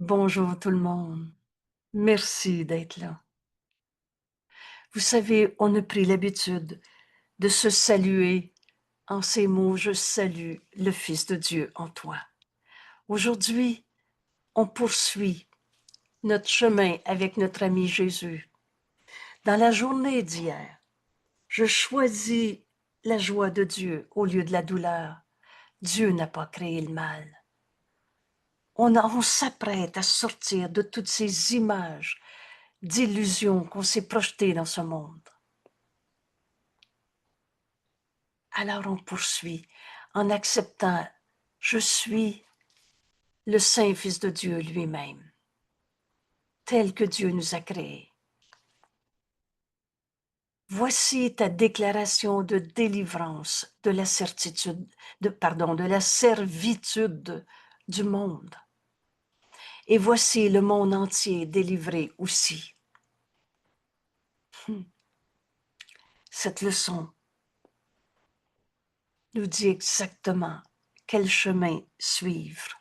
Bonjour tout le monde. Merci d'être là. Vous savez, on a pris l'habitude de se saluer en ces mots: «Je salue le Fils de Dieu en toi». Aujourd'hui, on poursuit notre chemin avec notre ami Jésus. Dans la journée d'hier, je choisis la joie de Dieu au lieu de la douleur. Dieu n'a pas créé le mal. On s'apprête à sortir de toutes ces images d'illusions qu'on s'est projetées dans ce monde. Alors on poursuit en acceptant: je suis le Saint Fils de Dieu lui-même, tel que Dieu nous a créés. Voici ta déclaration de délivrance de la certitude, de la servitude du monde. Et voici le monde entier délivré aussi. Cette leçon nous dit exactement quel chemin suivre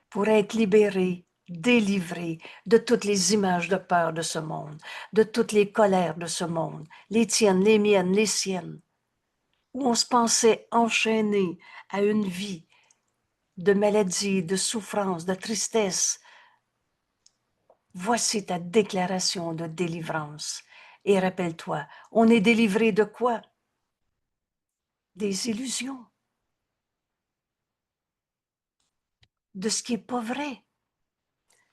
pour être libéré, délivré de toutes les images de peur de ce monde, de toutes les colères de ce monde, les tiennes, les miennes, les siennes, où on se pensait enchaîné à une vie de maladie, de souffrance, de tristesse. Voici ta déclaration de délivrance. Et rappelle-toi, on est délivré de quoi? Des illusions, de ce qui n'est pas vrai.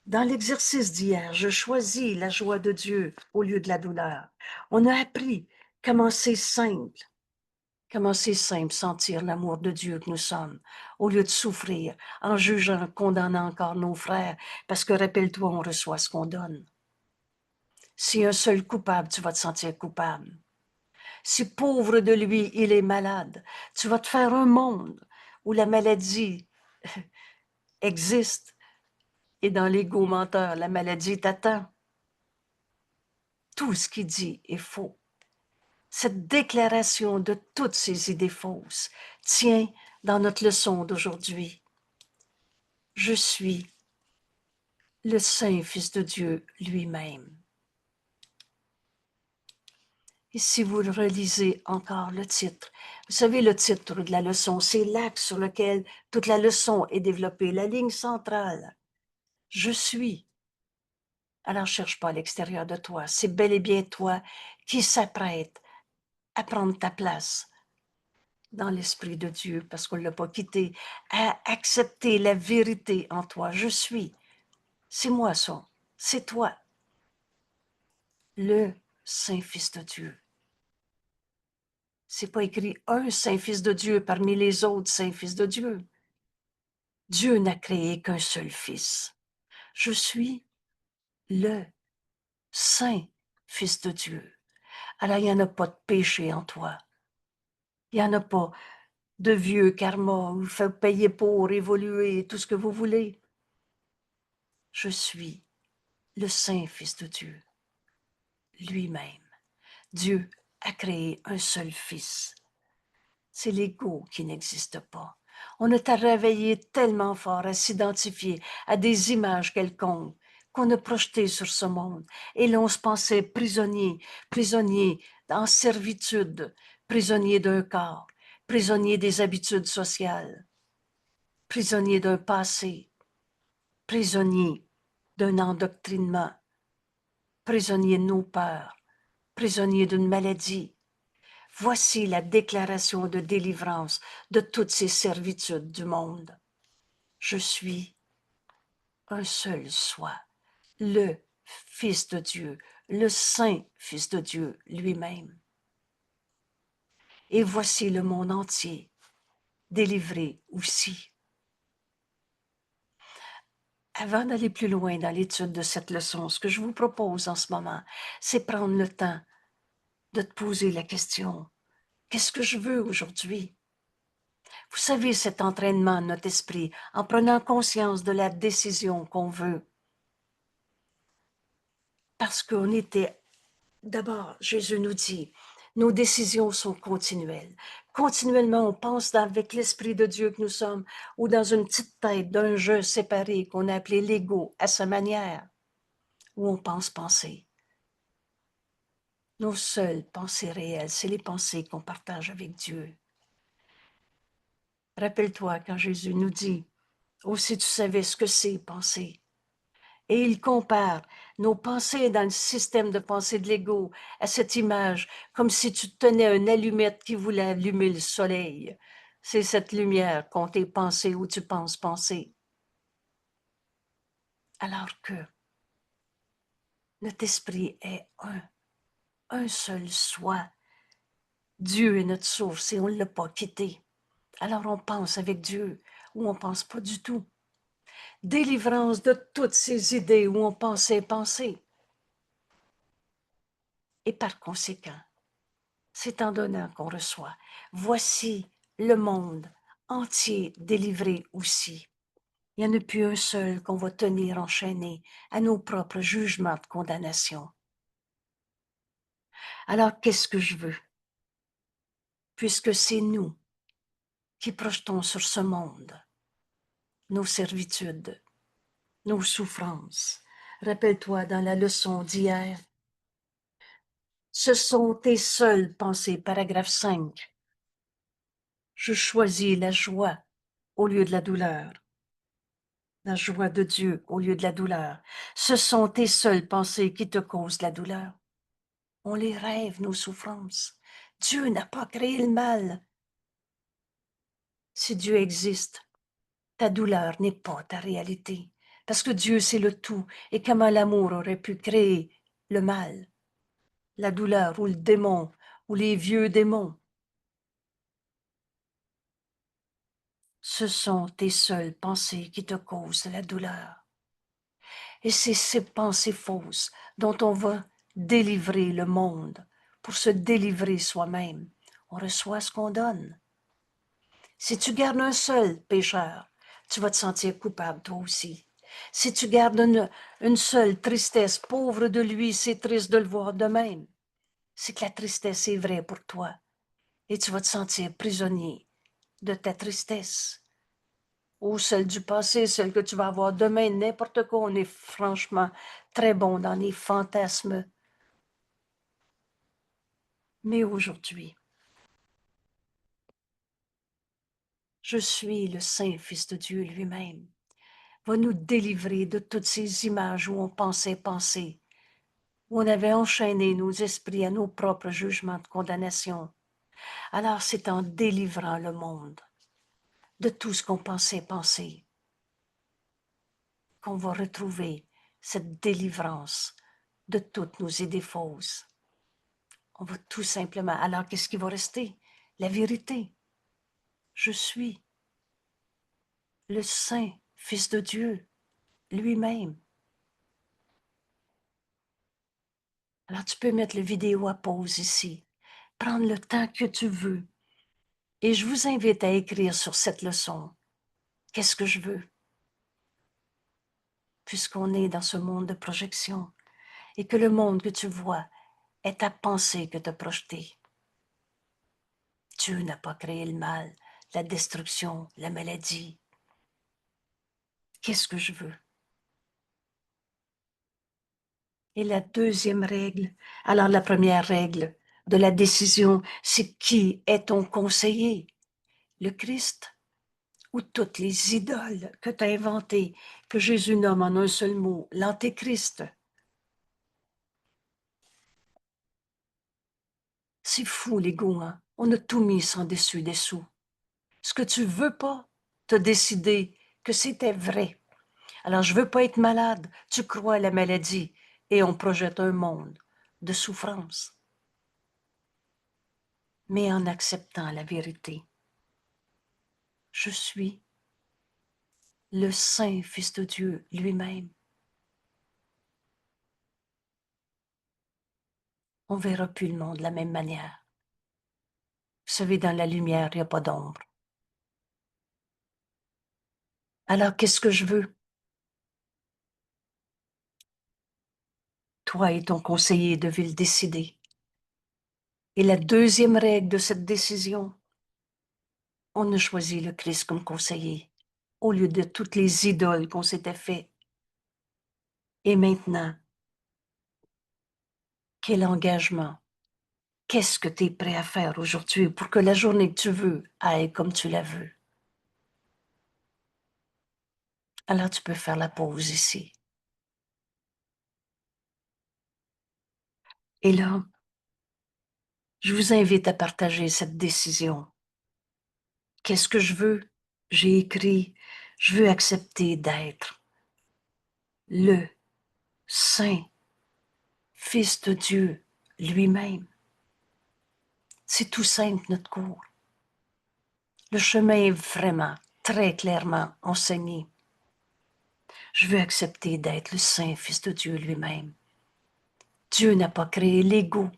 Dans l'exercice d'hier, je choisis la joie de Dieu au lieu de la douleur. On a appris comment c'est simple, sentir l'amour de Dieu que nous sommes, au lieu de souffrir en jugeant, condamnant encore nos frères, parce que rappelle-toi, on reçoit ce qu'on donne. Si un seul coupable, tu vas te sentir coupable. Si pauvre de lui, il est malade, tu vas te faire un monde où la maladie existe. Et dans l'ego menteur, la maladie t'attend. Tout ce qu'il dit est faux. Cette déclaration de toutes ces idées fausses tient dans notre leçon d'aujourd'hui. Je suis le Saint Fils de Dieu lui-même. Et si vous relisez encore le titre, vous savez le titre de la leçon, c'est l'axe sur lequel toute la leçon est développée, la ligne centrale. Je suis. Alors cherche pas à l'extérieur de toi, c'est bel et bien toi qui s'apprête à prendre ta place dans l'Esprit de Dieu, parce qu'on ne l'a pas quitté, à accepter la vérité en toi. Je suis. C'est moi ça. C'est toi. Le Saint-Fils de Dieu. C'est pas écrit un Saint-Fils de Dieu parmi les autres Saints-Fils de Dieu. Dieu n'a créé qu'un seul Fils. Je suis le Saint-Fils de Dieu. Alors, il n'y en a pas de péché en toi. Il n'y en a pas de vieux karma où il faut payer pour évoluer, tout ce que vous voulez. Je suis le Saint-Fils de Dieu lui-même. Dieu a créé un seul Fils. C'est l'ego qui n'existe pas. On est à réveiller tellement fort, à s'identifier à des images quelconques qu'on a projetées sur ce monde. Et là, on se pensait prisonnier en servitude, prisonnier d'un corps, prisonnier des habitudes sociales, prisonnier d'un passé, prisonnier d'un endoctrinement, prisonnier de nos peurs, prisonnier d'une maladie. Voici la déclaration de délivrance de toutes ces servitudes du monde. Je suis un seul soi, le Fils de Dieu, le Saint Fils de Dieu lui-même. Et voici le monde entier délivré aussi. Avant d'aller plus loin dans l'étude de cette leçon, ce que je vous propose en ce moment, c'est prendre le temps de te poser la question: qu'est-ce que je veux aujourd'hui? Vous savez, cet entraînement de notre esprit, en prenant conscience de la décision qu'on veut. Parce qu'on était, d'abord, Jésus nous dit, nos décisions sont continuelles. continuellement, on pense avec l'Esprit de Dieu que nous sommes, ou dans une petite tête d'un jeu séparé qu'on a appelé l'ego, à sa manière, où on pense penser. Nos seules pensées réelles, c'est les pensées qu'on partage avec Dieu. Rappelle-toi quand Jésus nous dit, « Oh, si tu savais ce que c'est penser », et il compare nos pensées dans le système de pensée de l'ego à cette image, comme si tu tenais une allumette qui voulait allumer le soleil. C'est cette lumière qu'ont tes pensées où tu penses penser. Alors que notre esprit est un seul soi. Dieu est notre source et on ne l'a pas quitté. Alors on pense avec Dieu ou on ne pense pas du tout. Délivrance de toutes ces idées où on pensait penser. Et par conséquent, c'est en donnant qu'on reçoit. Voici le monde entier délivré aussi. Il n'y en a plus un seul qu'on va tenir enchaîné à nos propres jugements de condamnation. Alors, qu'est-ce que je veux? Puisque c'est nous qui projetons sur ce monde nos servitudes, nos souffrances. Rappelle-toi dans la leçon d'hier, ce sont tes seules pensées, paragraphe 5. Je choisis la joie au lieu de la douleur. La joie de Dieu au lieu de la douleur. Ce sont tes seules pensées qui te causent la douleur. On les rêve, nos souffrances. Dieu n'a pas créé le mal. Si Dieu existe, ta douleur n'est pas ta réalité. Parce que Dieu, c'est le tout. Et comment l'amour aurait pu créer le mal, la douleur ou le démon, ou les vieux démons. Ce sont tes seules pensées qui te causent la douleur. Et c'est ces pensées fausses dont on va délivrer le monde pour se délivrer soi-même. On reçoit ce qu'on donne. Si tu gardes un seul pécheur, tu vas te sentir coupable toi aussi. Si tu gardes une seule tristesse, pauvre de lui, c'est triste de le voir de même. C'est que la tristesse est vraie pour toi et tu vas te sentir prisonnier de ta tristesse. Ou celle du passé, celle que tu vas avoir demain, n'importe quoi. On est franchement très bon dans les fantasmes. Mais aujourd'hui, je suis le Saint Fils de Dieu lui-même. Va nous délivrer de toutes ces images où on pensait penser, où on avait enchaîné nos esprits à nos propres jugements de condamnation. Alors c'est en délivrant le monde de tout ce qu'on pensait penser qu'on va retrouver cette délivrance de toutes nos idées fausses. On va tout simplement... Alors, qu'est-ce qui va rester? La vérité. Je suis le Saint Fils de Dieu lui-même. Alors, tu peux mettre la vidéo à pause ici, prendre le temps que tu veux. Et je vous invite à écrire sur cette leçon. Qu'est-ce que je veux? Puisqu'on est dans ce monde de projection et que le monde que tu vois est ta pensée que tu as projetée. Dieu n'a pas créé le mal, la destruction, la maladie. Qu'est-ce que je veux? Et la deuxième règle, alors la première règle de la décision, c'est qui est ton conseiller? Le Christ ou toutes les idoles que tu as inventées, que Jésus nomme en un seul mot, l'Antéchrist? C'est fou l'ego, hein? On a tout mis sans dessus dessous. Ce que tu veux pas, t'as décidé que c'était vrai. Alors, je veux pas être malade. Tu crois à la maladie et on projette un monde de souffrance. Mais en acceptant la vérité, je suis le Saint Fils de Dieu lui-même. On verra plus le monde de la même manière. Vous savez, dans la lumière, il n'y a pas d'ombre. Alors, qu'est-ce que je veux? Toi et ton conseiller devez le décider. Et la deuxième règle de cette décision, On a choisi le Christ comme conseiller, au lieu de toutes les idoles qu'on s'était fait. Et maintenant, quel engagement? Qu'est-ce que tu es prêt à faire aujourd'hui pour que la journée que tu veux aille comme tu la veux? Alors tu peux faire la pause ici. Et là, je vous invite à partager cette décision. Qu'est-ce que je veux? J'ai écrit, je veux accepter d'être le Saint Fils de Dieu lui-même. C'est tout simple, notre cours. Le chemin est vraiment très clairement enseigné. Je veux accepter d'être le Saint Fils de Dieu lui-même. Dieu n'a pas créé l'ego.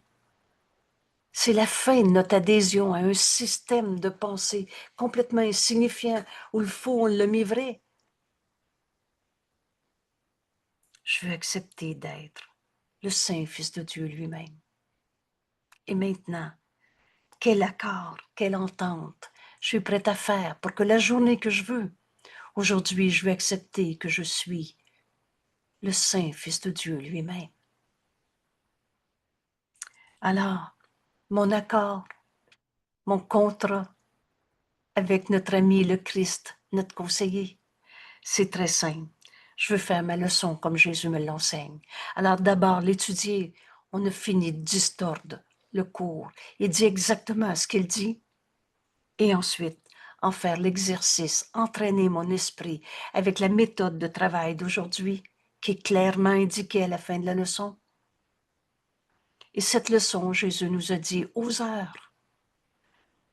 C'est la fin de notre adhésion à un système de pensée complètement insignifiant où il faut on le met vrai. Je veux accepter d'être le Saint Fils de Dieu lui-même. Et maintenant, quel accord, quelle entente je suis prête à faire pour que la journée que je veux, aujourd'hui, je veux accepter que je suis le Saint Fils de Dieu lui-même. Alors, mon accord, mon contrat avec notre ami le Christ, notre conseiller, c'est très simple. Je veux faire ma leçon comme Jésus me l'enseigne. Alors d'abord, l'étudier, on a fini de distordre le cours. Il dit exactement ce qu'il dit. Et ensuite, en faire l'exercice, entraîner mon esprit avec la méthode de travail d'aujourd'hui qui est clairement indiquée à la fin de la leçon. Et cette leçon, Jésus nous a dit aux heures,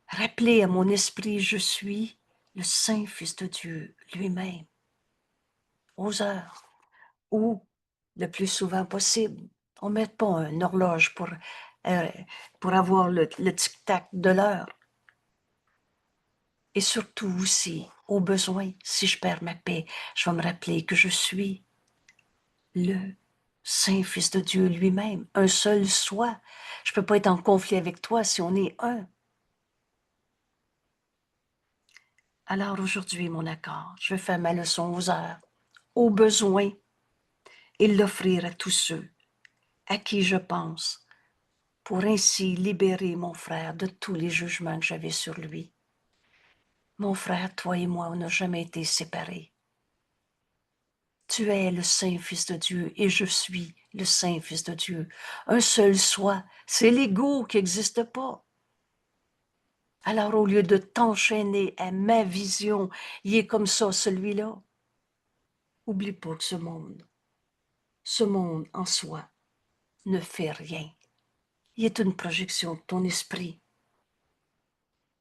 rappelez à mon esprit, je suis le Saint Fils de Dieu lui-même. Aux heures où, le plus souvent possible, on ne met pas une horloge pour avoir le tic-tac de l'heure. Et surtout aussi, au besoin, si je perds ma paix, je vais me rappeler que je suis le Saint Fils de Dieu lui-même, un seul soi. Je ne peux pas être en conflit avec toi si on est un. Alors aujourd'hui, mon accord, je vais faire ma leçon aux heures, au besoin, et l'offrir à tous ceux à qui je pense, pour ainsi libérer mon frère de tous les jugements que j'avais sur lui. Mon frère, toi et moi, on n'a jamais été séparés. Tu es le Saint Fils de Dieu et je suis le Saint Fils de Dieu. Un seul soi, c'est l'ego qui n'existe pas. Alors au lieu de t'enchaîner à ma vision, il est comme ça celui-là. Oublie pas que ce monde en soi, ne fait rien. Il est une projection de ton esprit.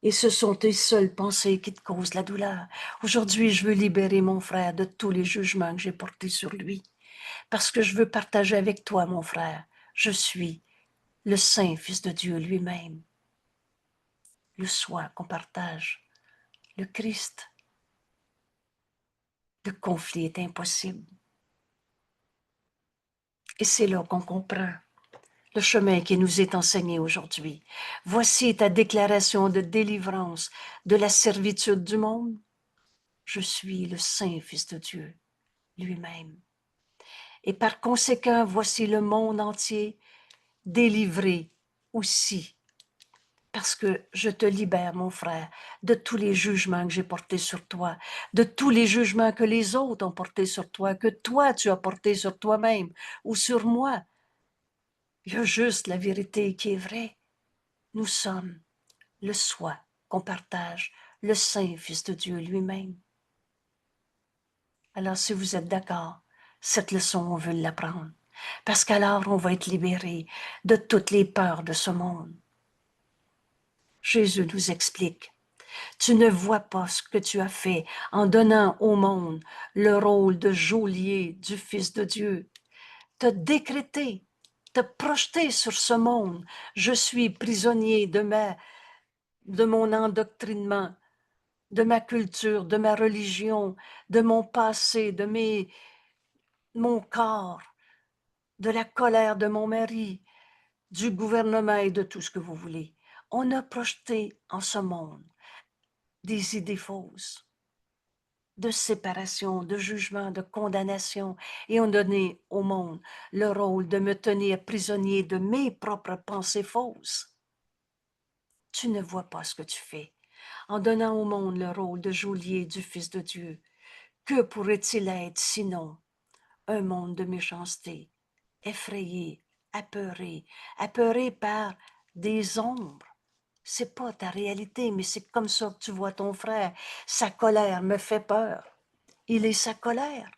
Et ce sont tes seules pensées qui te causent la douleur. Aujourd'hui, je veux libérer mon frère de tous les jugements que j'ai portés sur lui. Parce que je veux partager avec toi, mon frère. Je suis le Saint Fils de Dieu lui-même. Le soi qu'on partage. Le Christ. Le conflit est impossible. Et c'est là qu'on comprend le chemin qui nous est enseigné aujourd'hui. Voici ta déclaration de délivrance de la servitude du monde. Je suis le Saint Fils de Dieu lui-même. Et par conséquent, voici le monde entier délivré aussi. Parce que je te libère, mon frère, de tous les jugements que j'ai portés sur toi, de tous les jugements que les autres ont portés sur toi, que toi tu as portés sur toi-même ou sur moi. Il y a juste la vérité qui est vraie. Nous sommes le soi qu'on partage, le Saint Fils de Dieu lui-même. Alors, si vous êtes d'accord, cette leçon, on veut l'apprendre. Parce qu'alors, on va être libéré de toutes les peurs de ce monde. Jésus nous explique, tu ne vois pas ce que tu as fait en donnant au monde le rôle de geôlier du Fils de Dieu. Te décréter, te projeter sur ce monde. Je suis prisonnier de mon endoctrinement, de ma culture, de ma religion, de mon passé, mon corps, de la colère de mon mari, du gouvernement et de tout ce que vous voulez. On a projeté en ce monde des idées fausses de séparation, de jugement, de condamnation, et ont donné au monde le rôle de me tenir prisonnier de mes propres pensées fausses. Tu ne vois pas ce que tu fais. En donnant au monde le rôle de geôlier du Fils de Dieu, que pourrait-il être sinon un monde de méchanceté, effrayé, apeuré par des ombres? C'est pas ta réalité, mais c'est comme ça que tu vois ton frère. Sa colère me fait peur. Il est sa colère,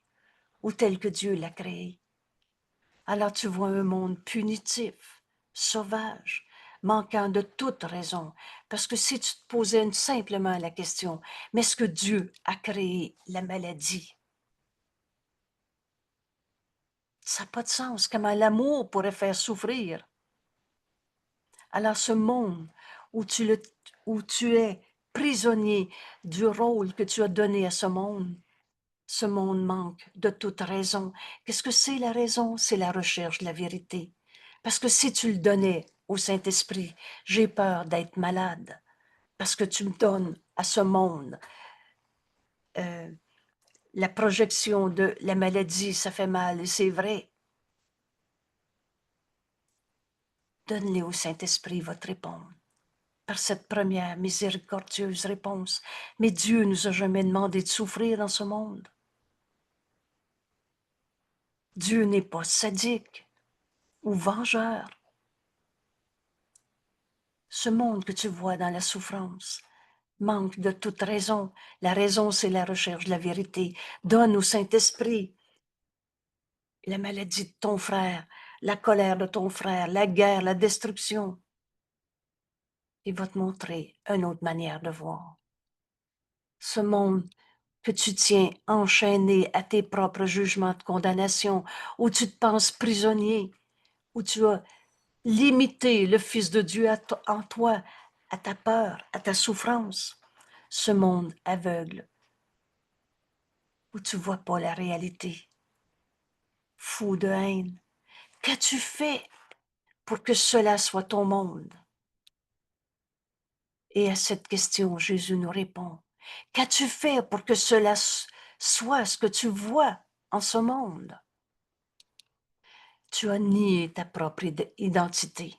ou tel que Dieu l'a créé. Alors tu vois un monde punitif, sauvage, manquant de toute raison, parce que si tu te posais simplement la question, mais est-ce que Dieu a créé la maladie? Ça n'a pas de sens. Comment l'amour pourrait faire souffrir? Alors ce monde où tu es prisonnier du rôle que tu as donné à ce monde manque de toute raison. Qu'est-ce que c'est la raison? C'est la recherche de la vérité. Parce que si tu le donnais au Saint-Esprit, j'ai peur d'être malade, parce que tu me donnes à ce monde euh, la projection de la maladie, ça fait mal, et c'est vrai. Donne-les au Saint-Esprit, va te répondre par cette première miséricordieuse réponse. Mais Dieu nous a jamais demandé de souffrir dans ce monde. Dieu n'est pas sadique ou vengeur. Ce monde que tu vois dans la souffrance manque de toute raison. La raison, c'est la recherche de la vérité. Donne au Saint-Esprit la maladie de ton frère, la colère de ton frère, la guerre, la destruction. Il va te montrer une autre manière de voir. Ce monde que tu tiens enchaîné à tes propres jugements de condamnation, où tu te penses prisonnier, où tu as limité le Fils de Dieu en toi, à ta peur, à ta souffrance. Ce monde aveugle, où tu ne vois pas la réalité. Fou de haine, qu'as-tu fait pour que cela soit ton monde? Et à cette question, Jésus nous répond, qu'as-tu fait pour que cela soit ce que tu vois en ce monde? Tu as nié ta propre identité.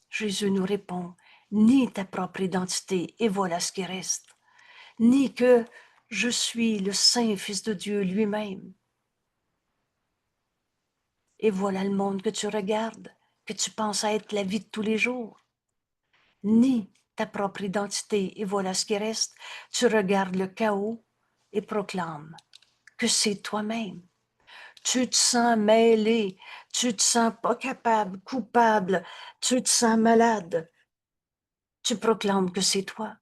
Jésus nous répond, nie ta propre identité, et voilà ce qui reste. Ni que je suis le Saint Fils de Dieu lui-même. Et voilà le monde que tu regardes, que tu penses être la vie de tous les jours. Nie ta propre identité, et voilà ce qui reste. Tu regardes le chaos et proclames que c'est toi-même. Tu te sens mêlé, tu te sens pas capable, coupable, tu te sens malade. Tu proclames que c'est toi.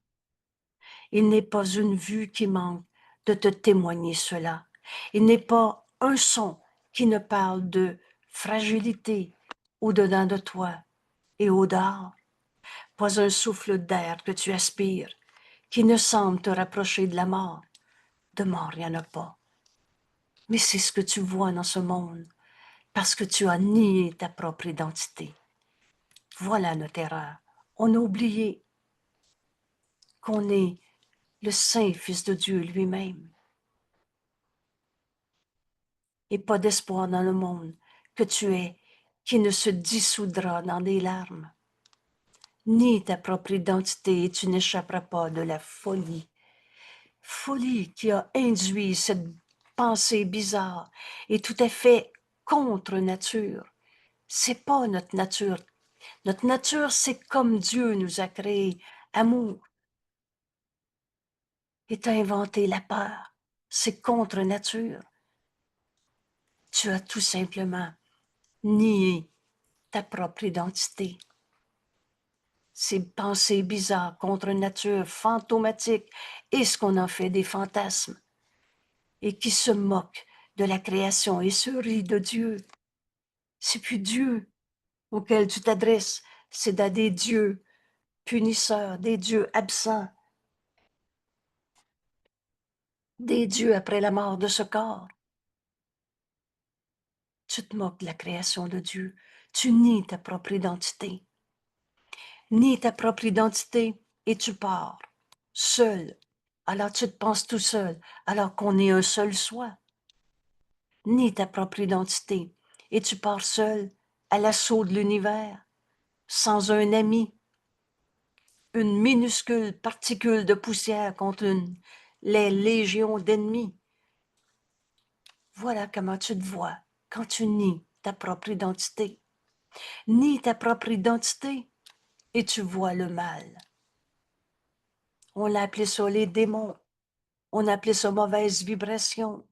Il n'est pas une vue qui manque de te témoigner cela. Il n'est pas un son qui ne parle de fragilité au-dedans de toi et au-dehors. Pas un souffle d'air que tu aspires qui ne semble te rapprocher de la mort. De mort, il n'y en a pas. Mais c'est ce que tu vois dans ce monde parce que tu as nié ta propre identité. Voilà notre erreur. On a oublié qu'on est le Saint Fils de Dieu lui-même. Et pas d'espoir dans le monde que tu es, qui ne se dissoudra dans des larmes. Ni ta propre identité et tu n'échapperas pas de la folie. Folie qui a induit cette pensée bizarre et tout à fait contre nature. C'est pas notre nature. Notre nature, c'est comme Dieu nous a créés, amour. Et t'as inventé la peur. C'est contre nature. Tu as tout simplement nié ta propre identité. Ces pensées bizarres contre nature, fantomatiques, et ce qu'on en fait des fantasmes, et qui se moquent de la création et se rient de Dieu. C'est plus Dieu auquel tu t'adresses, c'est à des dieux punisseurs, des dieux absents, des dieux après la mort de ce corps. Tu te moques de la création de Dieu, tu nies ta propre identité. Nie ta propre identité. et tu pars, seul. Alors tu te penses tout seul, alors qu'on est un seul soi. Nie ta propre identité, et tu pars seul à l'assaut de l'univers, sans un ami, une minuscule particule de poussière contre les légions d'ennemis. Voilà comment tu te vois quand tu nies ta propre identité. Nie ta propre identité et tu vois le mal. On l'a appelé ça les démons. On appelait ça mauvaise vibration,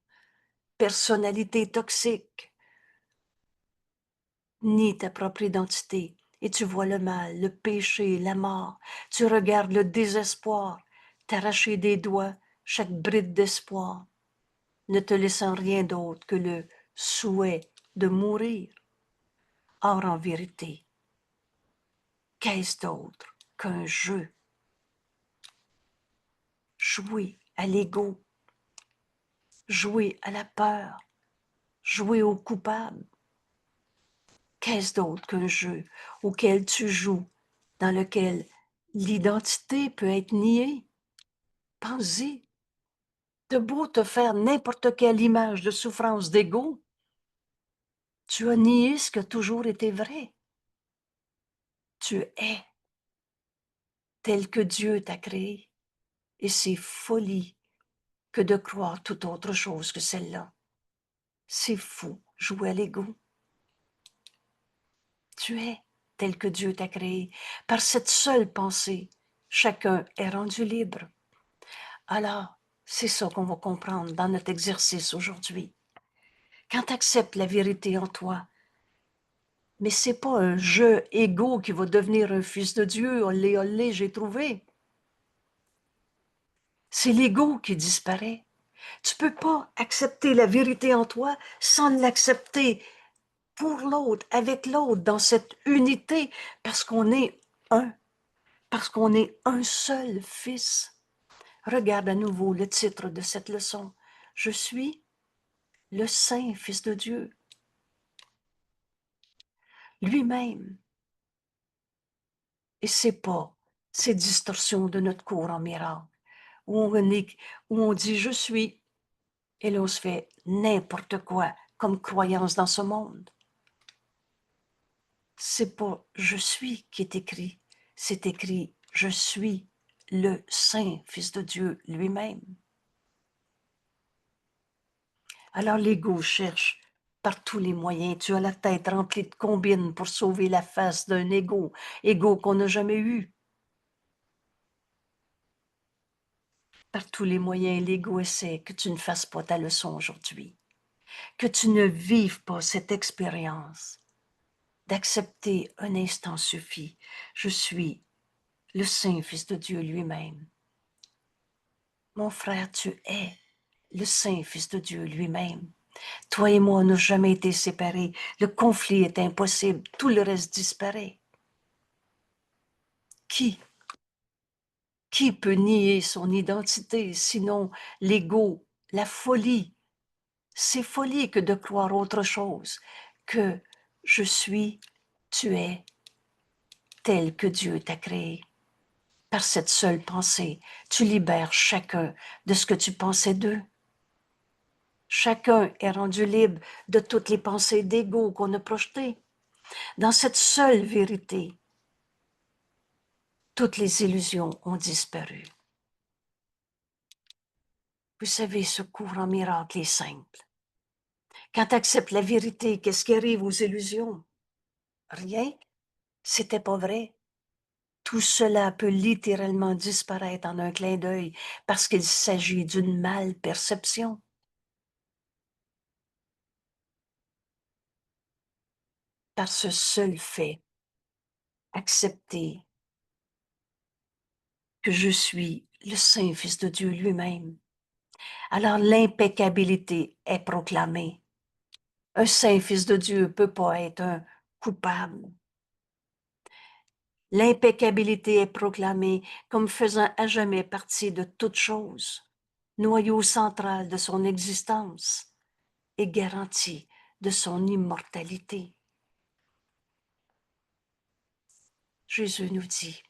personnalité toxique. Nie ta propre identité et tu vois le mal, le péché, la mort. Tu regardes le désespoir, t'arracher des doigts chaque bride d'espoir, ne te laissant rien d'autre que le souhait de mourir. Or, en vérité, qu'est-ce d'autre qu'un jeu? Jouer à l'ego, jouer à la peur, jouer au coupable. Qu'est-ce d'autre qu'un jeu auquel tu joues, dans lequel l'identité peut être niée? Pense-y. T'as beau te faire n'importe quelle image de souffrance d'ego, tu as nié ce qui a toujours été vrai. Tu es tel que Dieu t'a créé. Et c'est folie que de croire toute autre chose que celle-là. C'est fou, jouer à l'ego. Tu es tel que Dieu t'a créé. Par cette seule pensée, chacun est rendu libre. Alors, c'est ça qu'on va comprendre dans notre exercice aujourd'hui. Quand tu acceptes la vérité en toi, mais c'est pas un jeu égo qui va devenir un fils de Dieu, olé, olé, j'ai trouvé. C'est l'ego qui disparaît. Tu peux pas accepter la vérité en toi sans l'accepter pour l'autre, avec l'autre, dans cette unité, parce qu'on est un, parce qu'on est un seul fils. Regarde à nouveau le titre de cette leçon. Je suis le Saint Fils de Dieu, lui-même. Et c'est pas ces distorsions de notre cours en miracle, où on dit je suis, et là on se fait n'importe quoi comme croyance dans ce monde. C'est pas je suis qui est écrit, c'est écrit je suis le Saint Fils de Dieu lui-même. Alors l'ego cherche par tous les moyens. Tu as la tête remplie de combines pour sauver la face d'un ego qu'on n'a jamais eu. Par tous les moyens, l'ego essaie que tu ne fasses pas ta leçon aujourd'hui, que tu ne vives pas cette expérience. D'accepter un instant suffit. Je suis le Saint Fils de Dieu lui-même. Mon frère, tu es le Saint Fils de Dieu lui-même. Toi et moi, on n'a jamais été séparés. Le conflit est impossible. Tout le reste disparaît. Qui peut nier son identité, sinon l'ego, la folie? C'est folie que de croire autre chose que je suis, tu es, tel que Dieu t'a créé. Par cette seule pensée, tu libères chacun de ce que tu pensais d'eux. Chacun est rendu libre de toutes les pensées d'ego qu'on a projetées. Dans cette seule vérité, toutes les illusions ont disparu. Vous savez, ce cours en miracle est simple. Quand tu acceptes la vérité, qu'est-ce qui arrive aux illusions? Rien. C'était pas vrai. Tout cela peut littéralement disparaître en un clin d'œil parce qu'il s'agit d'une mal-perception. Par ce seul fait, accepter que je suis le Saint Fils de Dieu lui-même. Alors l'impeccabilité est proclamée. Un Saint Fils de Dieu ne peut pas être un coupable. L'impeccabilité est proclamée comme faisant à jamais partie de toute chose, noyau central de son existence et garantie de son immortalité. Jésus nous dit,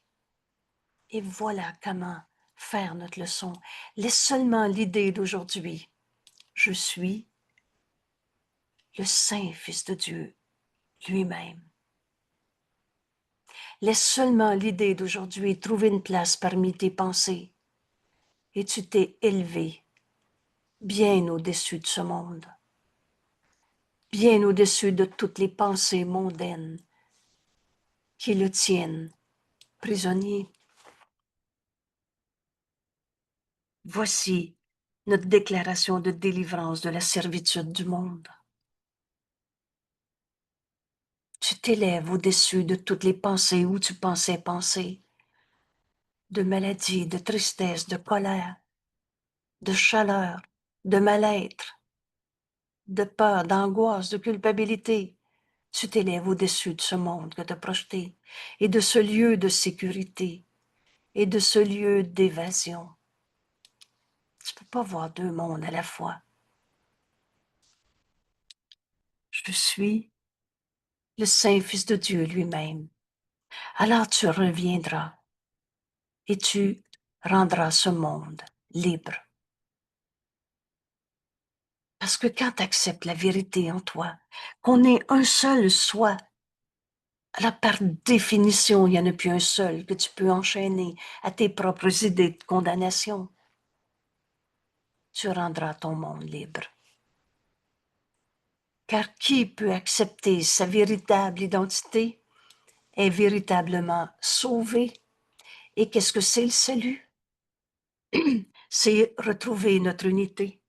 Et voilà comment faire notre leçon. Laisse seulement l'idée d'aujourd'hui. Je suis le Saint Fils de Dieu lui-même. Laisse seulement l'idée d'aujourd'hui trouver une place parmi tes pensées. Et tu t'es élevé bien au-dessus de ce monde, bien au-dessus de toutes les pensées mondaines qui le tiennent prisonnier. Voici notre déclaration de délivrance de la servitude du monde. Tu t'élèves au-dessus de toutes les pensées où tu pensais penser, de maladie, de tristesse, de colère, de chaleur, de mal-être, de peur, d'angoisse, de culpabilité. Tu t'élèves au-dessus de ce monde que tu as projeté et de ce lieu de sécurité et de ce lieu d'évasion. Tu ne peux pas voir deux mondes à la fois. Je suis le Saint Fils de Dieu lui-même. Alors tu reviendras et tu rendras ce monde libre. Parce que quand tu acceptes la vérité en toi, qu'on est un seul soi, alors par définition, il n'y en a plus un seul que tu peux enchaîner à tes propres idées de condamnation. Tu rendras ton monde libre. Car qui peut accepter sa véritable identité est véritablement sauvé. Et qu'est-ce que c'est le salut? C'est retrouver notre unité.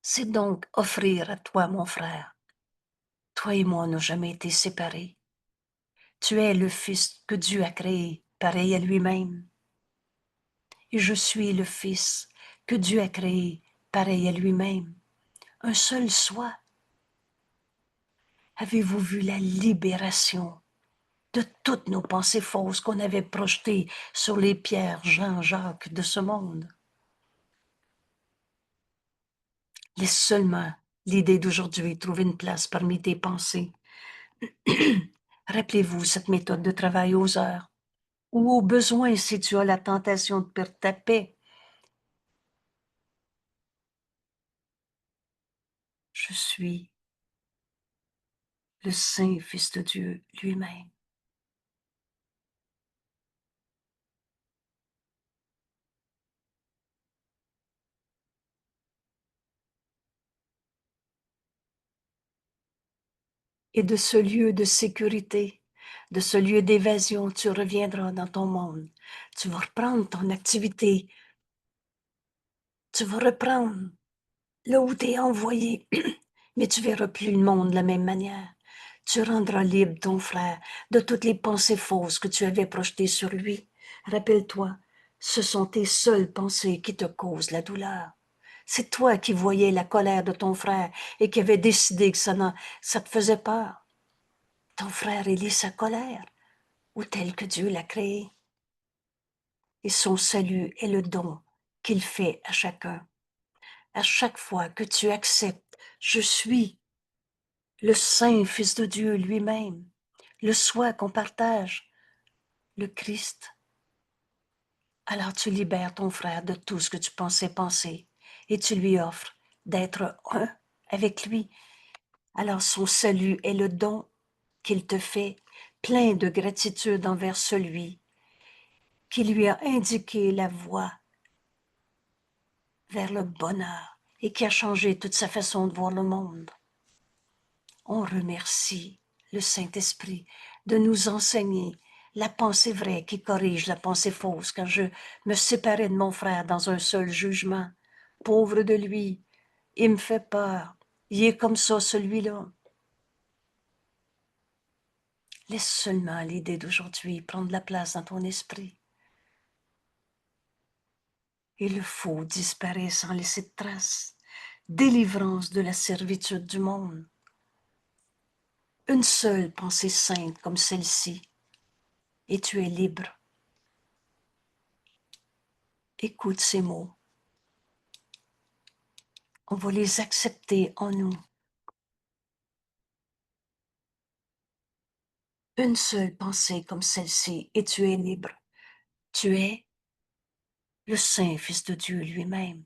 C'est donc offrir à toi, mon frère. Toi et moi n'avons jamais été séparés. Tu es le Fils que Dieu a créé, pareil à lui-même. Et je suis le Fils que Dieu a créé, pareil à lui-même. Un seul soi. Avez-vous vu la libération de toutes nos pensées fausses qu'on avait projetées sur les pierres Jean-Jacques de ce monde? Laisse seulement l'idée d'aujourd'hui trouver une place parmi tes pensées. Rappelez-vous cette méthode de travail aux heures, ou au besoin si tu as la tentation de perdre ta paix. Je suis le Saint Fils de Dieu lui-même. Et de ce lieu de sécurité, de ce lieu d'évasion, tu reviendras dans ton monde. Tu vas reprendre ton activité. Tu vas reprendre là où tu es envoyé, mais tu verras plus le monde de la même manière. Tu rendras libre ton frère de toutes les pensées fausses que tu avais projetées sur lui. Rappelle-toi, ce sont tes seules pensées qui te causent la douleur. C'est toi qui voyais la colère de ton frère et qui avais décidé que ça te faisait peur. Ton frère élit sa colère, ou tel que Dieu l'a créé. Et son salut est le don qu'il fait à chacun. À chaque fois que tu acceptes, je suis le Saint Fils de Dieu lui-même, le soi qu'on partage, le Christ. Alors tu libères ton frère de tout ce que tu pensais penser et tu lui offres d'être un avec lui. Alors son salut est le don qu'il te fait, plein de gratitude envers celui qui lui a indiqué la voie vers le bonheur et qui a changé toute sa façon de voir le monde. On remercie le Saint-Esprit de nous enseigner la pensée vraie qui corrige la pensée fausse quand je me séparais de mon frère dans un seul jugement. Pauvre de lui, il me fait peur. Il est comme ça, celui-là. Laisse seulement l'idée d'aujourd'hui prendre la place dans ton esprit. Et le faux disparaît sans laisser de traces. Délivrance de la servitude du monde. Une seule pensée sainte comme celle-ci, et tu es libre. Écoute ces mots. On va les accepter en nous. Une seule pensée comme celle-ci et tu es libre. Tu es le Saint Fils de Dieu lui-même,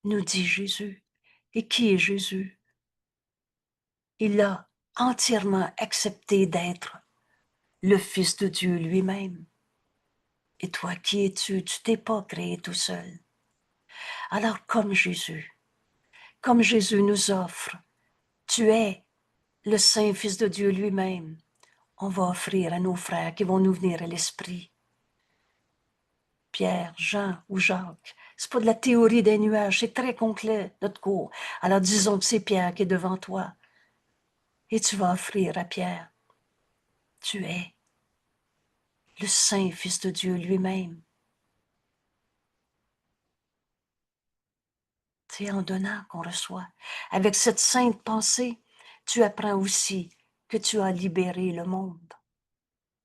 nous dit Jésus. Et qui est Jésus? Il a entièrement accepté d'être le Fils de Dieu lui-même. Et toi, qui es-tu? Tu t'es pas créé tout seul. Alors, comme Jésus nous offre, tu es le Saint Fils de Dieu lui-même, on va offrir à nos frères qui vont nous venir à l'esprit, Pierre, Jean ou Jacques. C'est pas de la théorie des nuages, c'est très concret, notre cours. Alors disons que c'est Pierre qui est devant toi. Et tu vas offrir à Pierre, tu es le Saint Fils de Dieu lui-même. C'est en donnant qu'on reçoit. Avec cette sainte pensée, tu apprends aussi que tu as libéré le monde.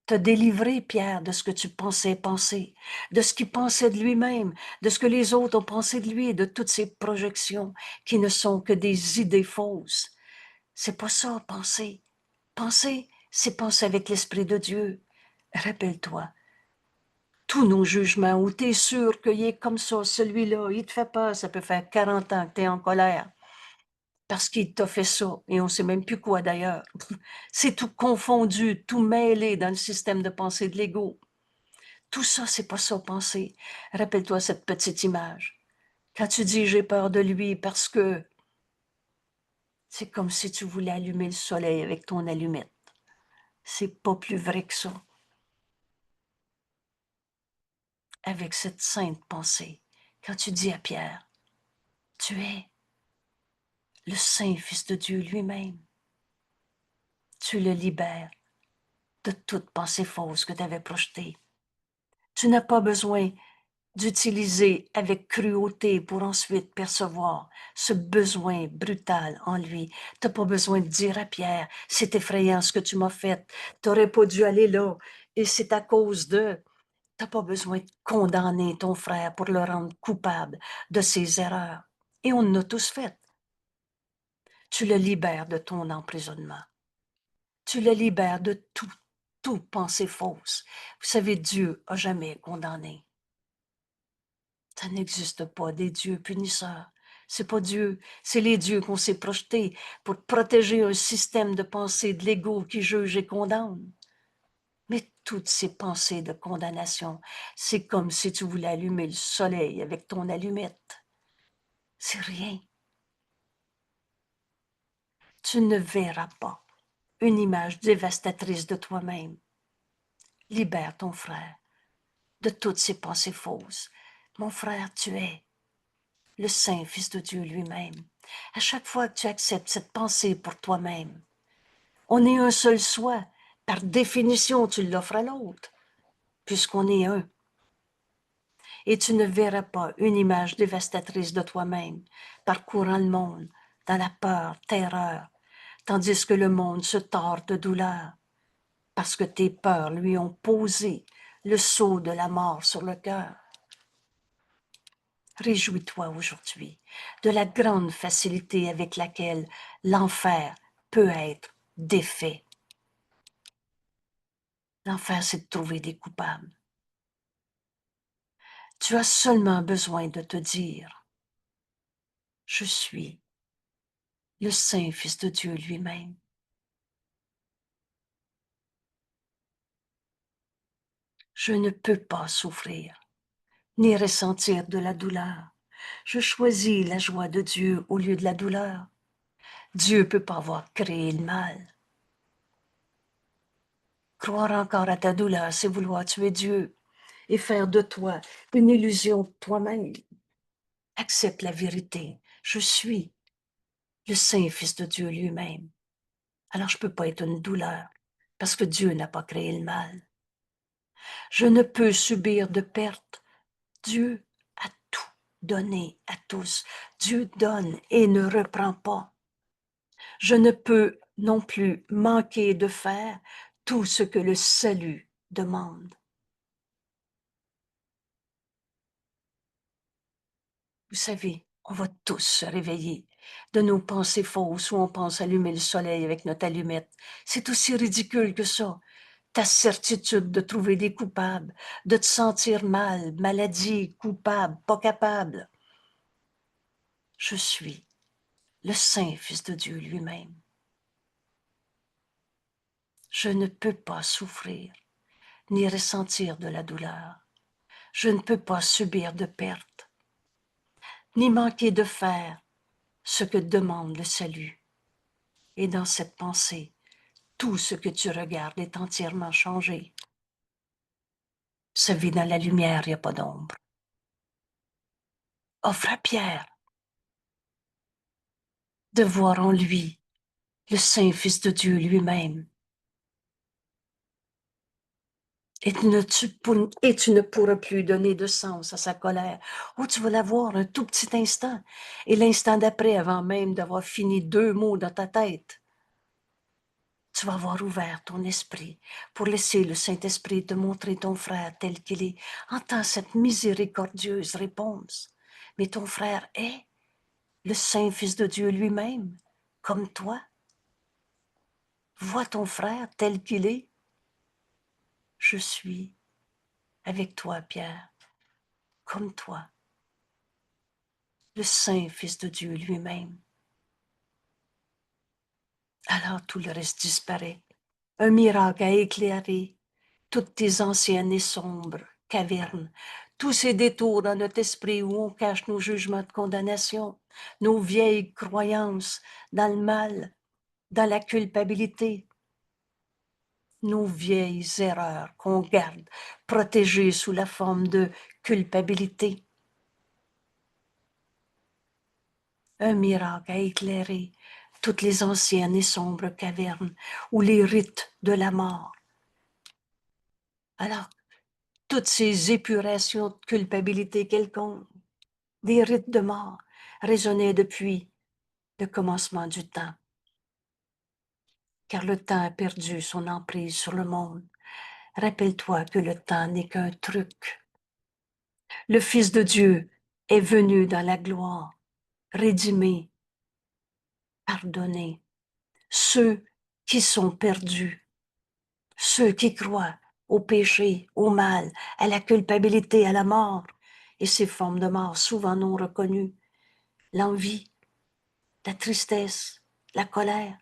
T'as délivré, Pierre, de ce que tu pensais penser, de ce qu'il pensait de lui-même, de ce que les autres ont pensé de lui, de toutes ces projections qui ne sont que des idées fausses. C'est pas ça, penser. Penser, c'est penser avec l'Esprit de Dieu. Rappelle-toi, tous nos jugements, où tu es sûr qu'il est comme ça, celui-là, il te fait peur, ça peut faire 40 ans que tu es en colère, parce qu'il t'a fait ça, et on ne sait même plus quoi d'ailleurs. C'est tout confondu, tout mêlé dans le système de pensée de l'ego. Tout ça, c'est pas ça, penser. Rappelle-toi cette petite image. Quand tu dis j'ai peur de lui parce que c'est comme si tu voulais allumer le soleil avec ton allumette. C'est pas plus vrai que ça. Avec cette sainte pensée, quand tu dis à Pierre, tu es le Saint Fils de Dieu lui-même, tu le libères de toute pensée fausse que tu avais projetée. Tu n'as pas besoin d'utiliser avec cruauté pour ensuite percevoir ce besoin brutal en lui. Tu n'as pas besoin de dire à Pierre, c'est effrayant ce que tu m'as fait, tu n'aurais pas dû aller là, et c'est à cause de... Tu n'as pas besoin de condamner ton frère pour le rendre coupable de ses erreurs. Et on en a tous fait. Tu le libères de ton emprisonnement. Tu le libères de tout pensée fausse. Vous savez, Dieu a jamais condamné. Ça n'existe pas des dieux punisseurs. C'est pas Dieu, c'est les dieux qu'on s'est projetés pour protéger un système de pensée de l'ego qui juge et condamne. Mais toutes ces pensées de condamnation, c'est comme si tu voulais allumer le soleil avec ton allumette. C'est rien. Tu ne verras pas une image dévastatrice de toi-même. Libère ton frère de toutes ces pensées fausses. Mon frère, tu es le Saint Fils de Dieu lui-même. À chaque fois que tu acceptes cette pensée pour toi-même, on est un seul soi. Par définition, tu l'offres à l'autre, puisqu'on est un. Et tu ne verras pas une image dévastatrice de toi-même, parcourant le monde, dans la peur, terreur, tandis que le monde se tord de douleur, parce que tes peurs lui ont posé le sceau de la mort sur le cœur. Réjouis-toi aujourd'hui de la grande facilité avec laquelle l'enfer peut être défait. L'enfer, c'est de trouver des coupables. Tu as seulement besoin de te dire, je suis le Saint Fils de Dieu lui-même. Je ne peux pas souffrir, ni ressentir de la douleur. Je choisis la joie de Dieu au lieu de la douleur. Dieu ne peut pas avoir créé le mal. Croire encore à ta douleur, c'est vouloir tuer Dieu et faire de toi une illusion de toi-même. Accepte la vérité. Je suis le Saint Fils de Dieu lui-même. Alors je ne peux pas être une douleur parce que Dieu n'a pas créé le mal. Je ne peux subir de perte. Dieu a tout donné à tous. Dieu donne et ne reprend pas. Je ne peux non plus manquer de faire tout ce que le salut demande. Vous savez, on va tous se réveiller de nos pensées fausses où on pense allumer le soleil avec notre allumette. C'est aussi ridicule que ça. Ta certitude de trouver des coupables, de te sentir mal, maladie, coupable, pas capable. Je suis le Saint Fils de Dieu lui-même. Je ne peux pas souffrir ni ressentir de la douleur. Je ne peux pas subir de perte, ni manquer de faire ce que demande le salut. Et dans cette pensée, tout ce que tu regardes est entièrement changé. Se vit dans la lumière, il n'y a pas d'ombre. Offre à Pierre de voir en lui le Saint Fils de Dieu lui-même. Et tu ne pourras plus donner de sens à sa colère. Oh, tu vas la voir un tout petit instant. Et l'instant d'après, avant même d'avoir fini 2 mots dans ta tête, tu vas avoir ouvert ton esprit pour laisser le Saint-Esprit te montrer ton frère tel qu'il est. Entends cette miséricordieuse réponse. Mais ton frère est le Saint Fils de Dieu lui-même, comme toi. Vois ton frère tel qu'il est. Je suis avec toi, Pierre, comme toi, le Saint Fils de Dieu lui-même. Alors tout le reste disparaît. Un miracle a éclairé toutes tes anciennes et sombres cavernes, tous ces détours dans notre esprit où on cache nos jugements de condamnation, nos vieilles croyances dans le mal, dans la culpabilité, nos vieilles erreurs qu'on garde protégées sous la forme de culpabilité. Un miracle a éclairé toutes les anciennes et sombres cavernes où les rites de la mort. Alors, toutes ces épurations de culpabilité quelconque, des rites de mort, résonnaient depuis le commencement du temps. Car le temps a perdu son emprise sur le monde. Rappelle-toi que le temps n'est qu'un truc. Le Fils de Dieu est venu dans la gloire, rédimer, pardonner ceux qui sont perdus, ceux qui croient au péché, au mal, à la culpabilité, à la mort, et ces formes de mort souvent non reconnues, l'envie, la tristesse, la colère.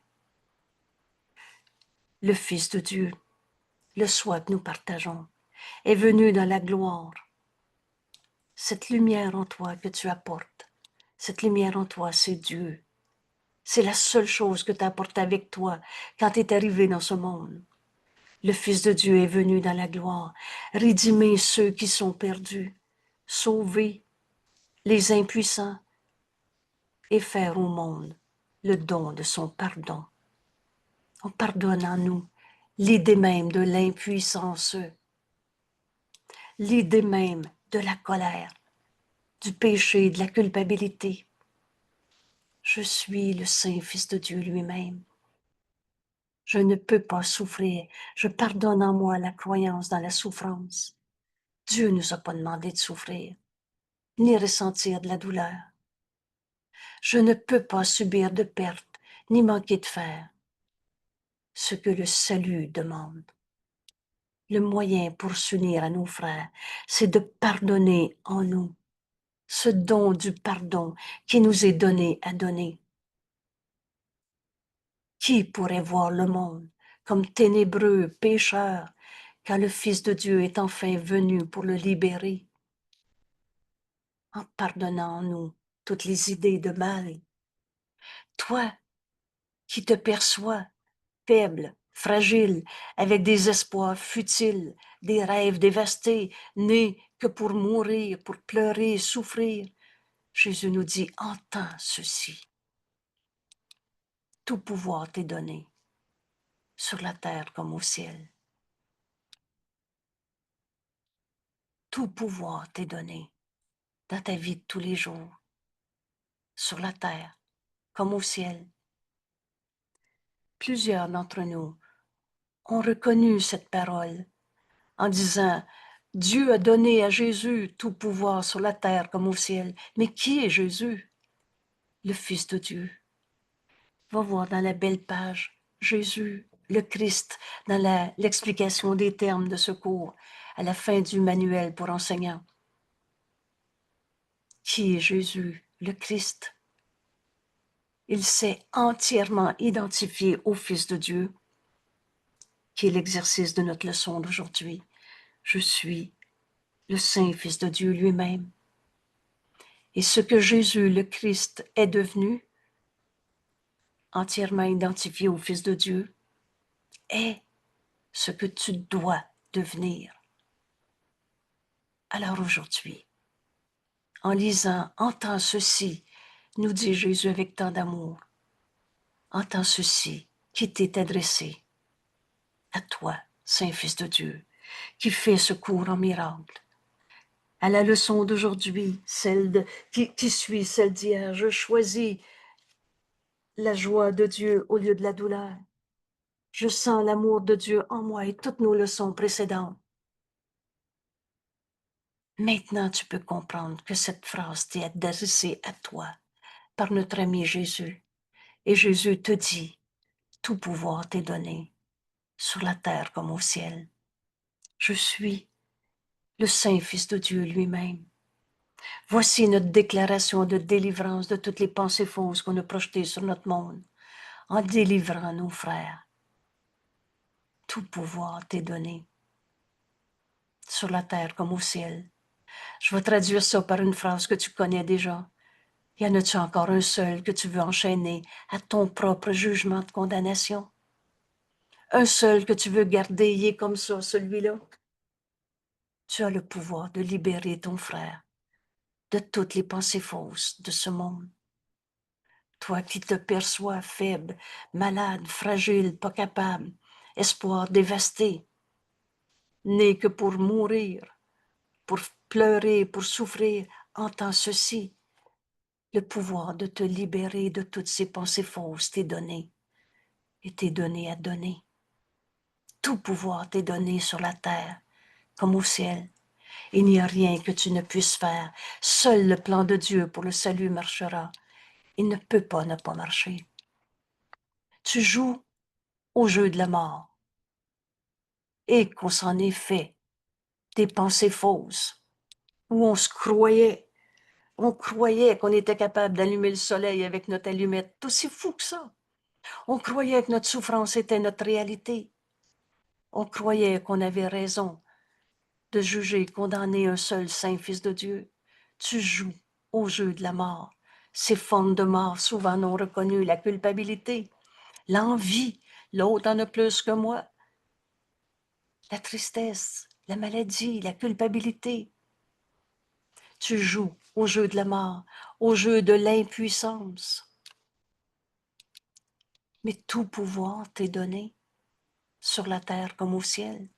Le Fils de Dieu, le soi que nous partageons, est venu dans la gloire. Cette lumière en toi que tu apportes, cette lumière en toi, c'est Dieu. C'est la seule chose que tu apportes avec toi quand tu es arrivé dans ce monde. Le Fils de Dieu est venu dans la gloire, rédimer ceux qui sont perdus, sauver les impuissants et faire au monde le don de son pardon. On pardonne en nous l'idée même de l'impuissance, l'idée même de la colère, du péché, de la culpabilité. Je suis le Saint Fils de Dieu lui-même. Je ne peux pas souffrir. Je pardonne en moi la croyance dans la souffrance. Dieu ne nous a pas demandé de souffrir, ni ressentir de la douleur. Je ne peux pas subir de perte, ni manquer de faire ce que le salut demande. Le moyen pour s'unir à nos frères, c'est de pardonner en nous, ce don du pardon qui nous est donné à donner. Qui pourrait voir le monde comme ténébreux, pécheur, quand le Fils de Dieu est enfin venu pour le libérer, en pardonnant en nous toutes les idées de mal? Toi qui te perçois faible, fragile, avec des espoirs futiles, des rêves dévastés, nés que pour mourir, pour pleurer, souffrir, Jésus nous dit, entends ceci. Tout pouvoir t'est donné, sur la terre comme au ciel. Tout pouvoir t'est donné dans ta vie de tous les jours, sur la terre comme au ciel. Plusieurs d'entre nous ont reconnu cette parole en disant, Dieu a donné à Jésus tout pouvoir sur la terre comme au ciel. Mais qui est Jésus? le Fils de Dieu. Va voir dans la belle page Jésus, le Christ, dans l'explication des termes de ce cours, à la fin du manuel pour enseignants. Qui est Jésus, le Christ? Il s'est entièrement identifié au Fils de Dieu, qui est l'exercice de notre leçon d'aujourd'hui. Je suis le Saint Fils de Dieu lui-même. Et ce que Jésus, le Christ, est devenu, entièrement identifié au Fils de Dieu, est ce que tu dois devenir. Alors aujourd'hui, en lisant « Entends ceci », nous dit Jésus avec tant d'amour, « Entends ceci qui t'est adressé à toi, Saint-Fils de Dieu, qui fait ce cours en miracle. » À la leçon d'aujourd'hui, qui suit celle d'hier, je choisis la joie de Dieu au lieu de la douleur. Je sens l'amour de Dieu en moi et toutes nos leçons précédentes. Maintenant, tu peux comprendre que cette phrase t'est adressée à toi par notre ami Jésus. Et Jésus te dit, tout pouvoir t'est donné, sur la terre comme au ciel. Je suis le Saint-Fils de Dieu lui-même. Voici notre déclaration de délivrance de toutes les pensées fausses qu'on a projetées sur notre monde, en délivrant nos frères. Tout pouvoir t'est donné, sur la terre comme au ciel. Je vais traduire ça par une phrase que tu connais déjà. Y en a-tu encore un seul que tu veux enchaîner à ton propre jugement de condamnation? Un seul que tu veux garder, il est comme ça, celui-là. Tu as le pouvoir de libérer ton frère de toutes les pensées fausses de ce monde. Toi qui te perçois faible, malade, fragile, pas capable, espoir dévasté, né que pour mourir, pour pleurer, pour souffrir, entends ceci. Le pouvoir de te libérer de toutes ces pensées fausses t'est donné et t'est donné à donner. Tout pouvoir t'est donné sur la terre comme au ciel. Il n'y a rien que tu ne puisses faire. Seul le plan de Dieu pour le salut marchera. Il ne peut pas ne pas marcher. Tu joues au jeu de la mort et qu'on s'en est fait des pensées fausses où on croyait qu'on était capable d'allumer le soleil avec notre allumette. C'est aussi fou que ça. On croyait que notre souffrance était notre réalité. On croyait qu'on avait raison de juger et condamner un seul saint Fils de Dieu. Tu joues au jeu de la mort. Ces formes de mort souvent non reconnues, la culpabilité, l'envie, l'autre en a plus que moi, la tristesse, la maladie, la culpabilité. Tu joues au jeu de la mort, au jeu de l'impuissance. Mais tout pouvoir t'est donné, sur la terre comme au ciel.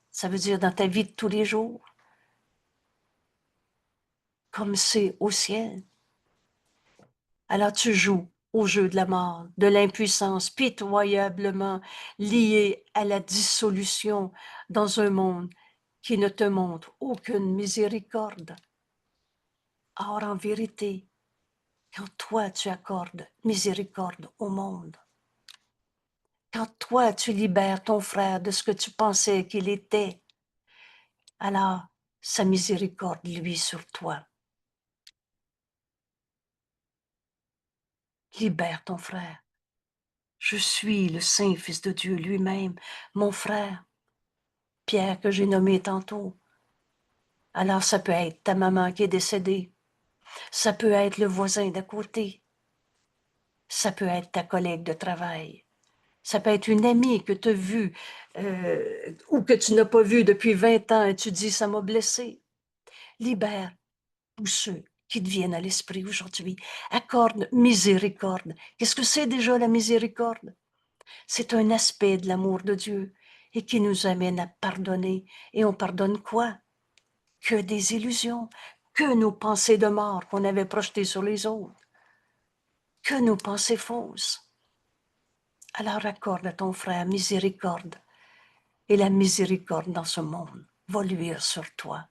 Ça veut dire dans ta vie de tous les jours, comme c'est au ciel. Alors tu joues au jeu de la mort, de l'impuissance pitoyablement liée à la dissolution dans un monde qui ne te montre aucune miséricorde. Or, en vérité, quand toi tu accordes miséricorde au monde, quand toi tu libères ton frère de ce que tu pensais qu'il était, alors sa miséricorde lui sur toi. Libère ton frère. Je suis le Saint Fils de Dieu lui-même, mon frère, Pierre que j'ai nommé tantôt. Alors ça peut être ta maman qui est décédée, ça peut être le voisin d'à côté, ça peut être ta collègue de travail, ça peut être une amie que tu as vue ou que tu n'as pas vue depuis 20 ans et tu dis « ça m'a blessé ». Libère tous ceux qui te viennent à l'esprit aujourd'hui. Accorde miséricorde. Qu'est-ce que c'est déjà la miséricorde? C'est un aspect de l'amour de Dieu et qui nous amène à pardonner. Et on pardonne quoi? Que des illusions, que nos pensées de mort qu'on avait projetées sur les autres, que nos pensées fausses. Alors accorde à ton frère miséricorde et la miséricorde dans ce monde va luire sur toi.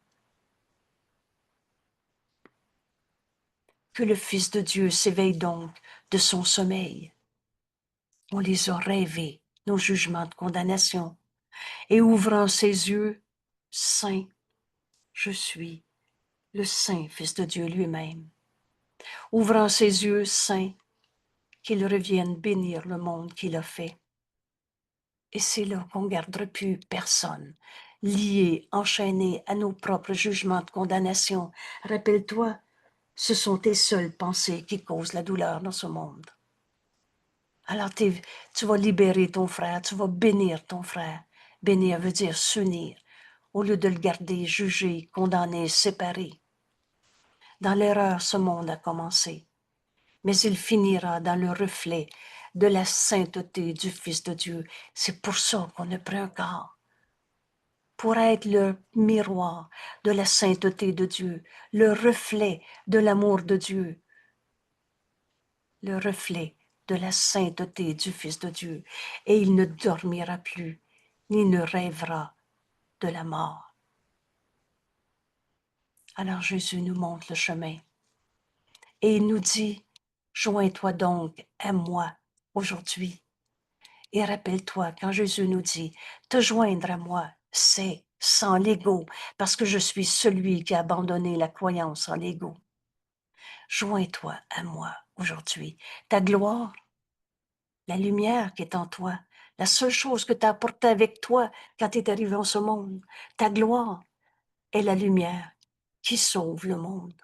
Que le Fils de Dieu s'éveille donc de son sommeil. On les a rêvés, nos jugements de condamnation, et ouvrant ses yeux, Saint, je suis le Saint Fils de Dieu lui-même. Ouvrant ses yeux, Saint, qu'il revienne bénir le monde qu'il a fait. Et c'est là qu'on ne gardera plus personne, lié, enchaîné à nos propres jugements de condamnation. Rappelle-toi, ce sont tes seules pensées qui causent la douleur dans ce monde. Alors tu vas libérer ton frère, tu vas bénir ton frère. Bénir veut dire s'unir, au lieu de le garder jugé, condamné, séparé. Dans l'erreur, ce monde a commencé, mais il finira dans le reflet de la sainteté du Fils de Dieu. C'est pour ça qu'on a pris un corps, pour être le miroir de la sainteté de Dieu, le reflet de l'amour de Dieu, le reflet de la sainteté du Fils de Dieu. Et il ne dormira plus, ni ne rêvera de la mort. Alors Jésus nous montre le chemin. Et il nous dit, joins-toi donc à moi aujourd'hui. Et rappelle-toi, quand Jésus nous dit, te joindre à moi, c'est sans l'ego, parce que je suis celui qui a abandonné la croyance en l'ego. Joins-toi à moi aujourd'hui. Ta gloire, la lumière qui est en toi, la seule chose que tu as apportée avec toi quand tu es arrivé en ce monde, ta gloire est la lumière qui sauve le monde.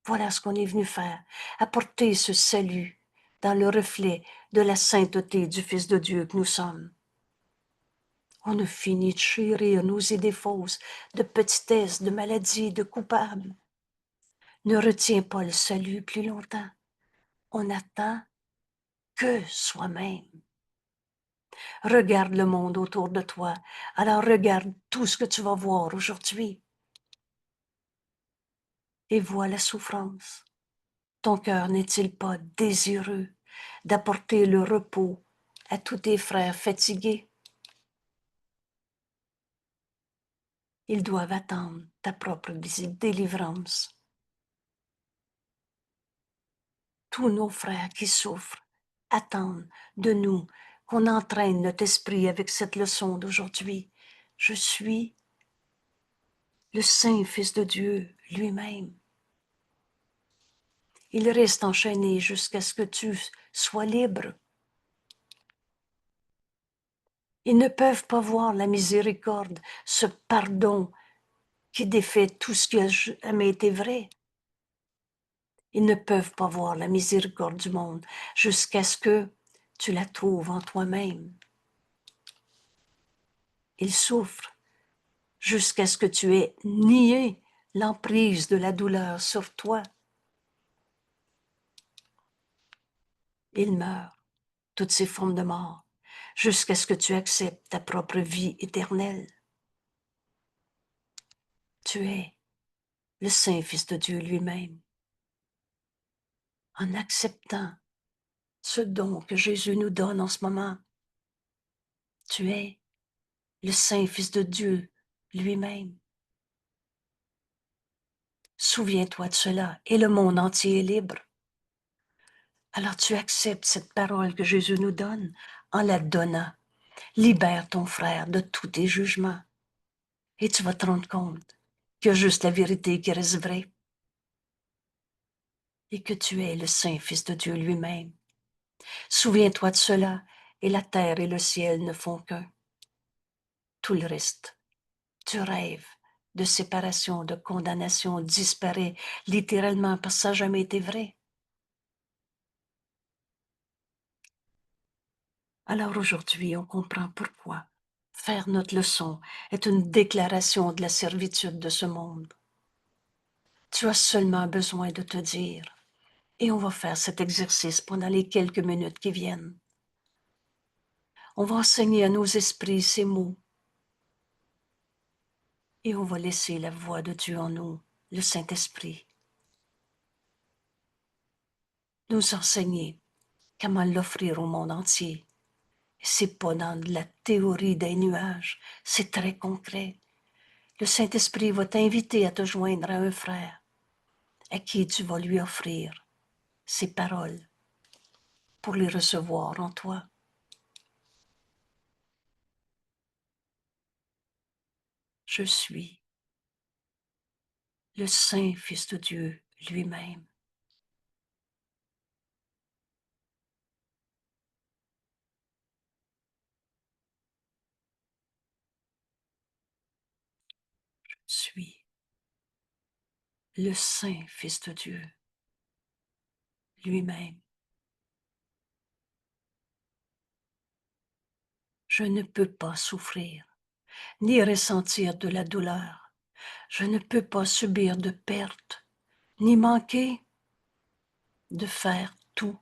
Voilà ce qu'on est venu faire, apporter ce salut dans le reflet de la sainteté du Fils de Dieu que nous sommes. On a fini de chérir nos idées fausses, de petitesse, de maladie, de coupable. Ne retiens pas le salut plus longtemps. On attend que soi-même. Regarde le monde autour de toi. Alors regarde tout ce que tu vas voir aujourd'hui. Et vois la souffrance. Ton cœur n'est-il pas désireux d'apporter le repos à tous tes frères fatigués? Ils doivent attendre ta propre délivrance. Tous nos frères qui souffrent attendent de nous qu'on entraîne notre esprit avec cette leçon d'aujourd'hui. Je suis le Saint Fils de Dieu lui-même. Il reste enchaîné jusqu'à ce que tu sois libre. Ils ne peuvent pas voir la miséricorde, ce pardon qui défait tout ce qui a jamais été vrai. Ils ne peuvent pas voir la miséricorde du monde jusqu'à ce que tu la trouves en toi-même. Ils souffrent jusqu'à ce que tu aies nié l'emprise de la douleur sur toi. Ils meurent, toutes ces formes de mort, jusqu'à ce que tu acceptes ta propre vie éternelle. Tu es le Saint Fils de Dieu lui-même. En acceptant ce don que Jésus nous donne en ce moment, tu es le Saint Fils de Dieu lui-même. Souviens-toi de cela et le monde entier est libre. Alors tu acceptes cette parole que Jésus nous donne en la donnant. Libère ton frère de tous tes jugements et tu vas te rendre compte qu'il y a juste la vérité qui reste vraie et que tu es le Saint Fils de Dieu lui-même. Souviens-toi de cela et la terre et le ciel ne font qu'un. Tout le reste, tu rêves de séparation, de condamnation, disparaît littéralement parce que ça n'a jamais été vrai. Alors aujourd'hui, on comprend pourquoi faire notre leçon est une déclaration de la servitude de ce monde. Tu as seulement besoin de te dire, et on va faire cet exercice pendant les quelques minutes qui viennent. On va enseigner à nos esprits ces mots, et on va laisser la voix de Dieu en nous, le Saint-Esprit, nous enseigner comment l'offrir au monde entier. C'est pas dans la théorie des nuages, c'est très concret. Le Saint-Esprit va t'inviter à te joindre à un frère, à qui tu vas lui offrir ces paroles pour les recevoir en toi. Je suis le Saint Fils de Dieu lui-même. Je suis le Saint Fils de Dieu lui-même. Je ne peux pas souffrir, ni ressentir de la douleur. Je ne peux pas subir de perte, ni manquer de faire tout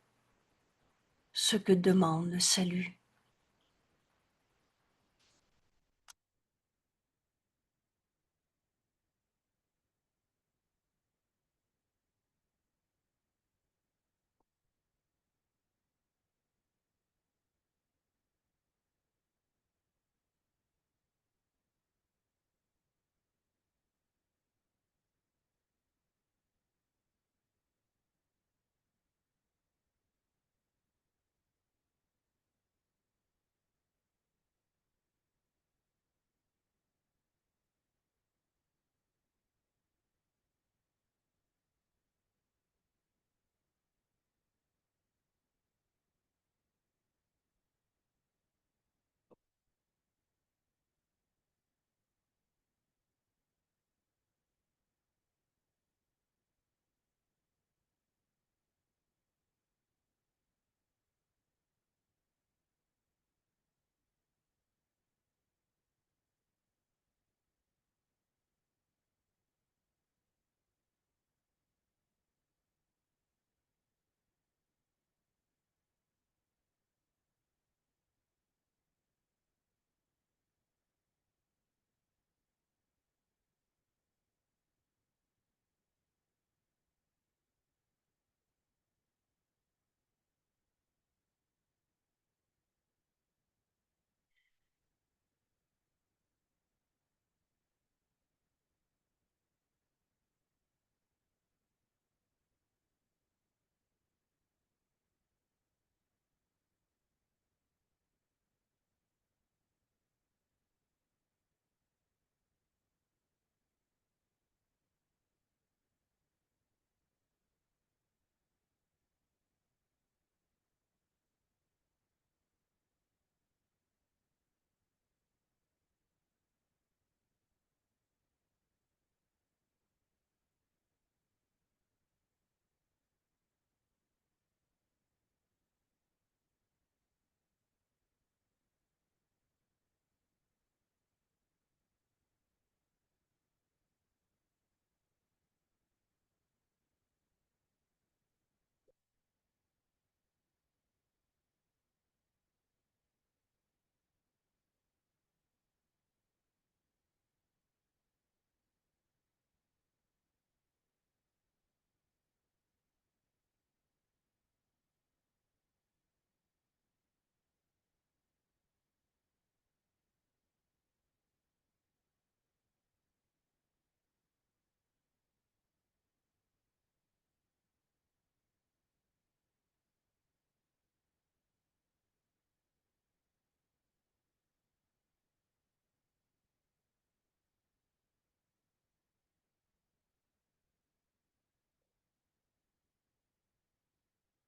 ce que demande le salut.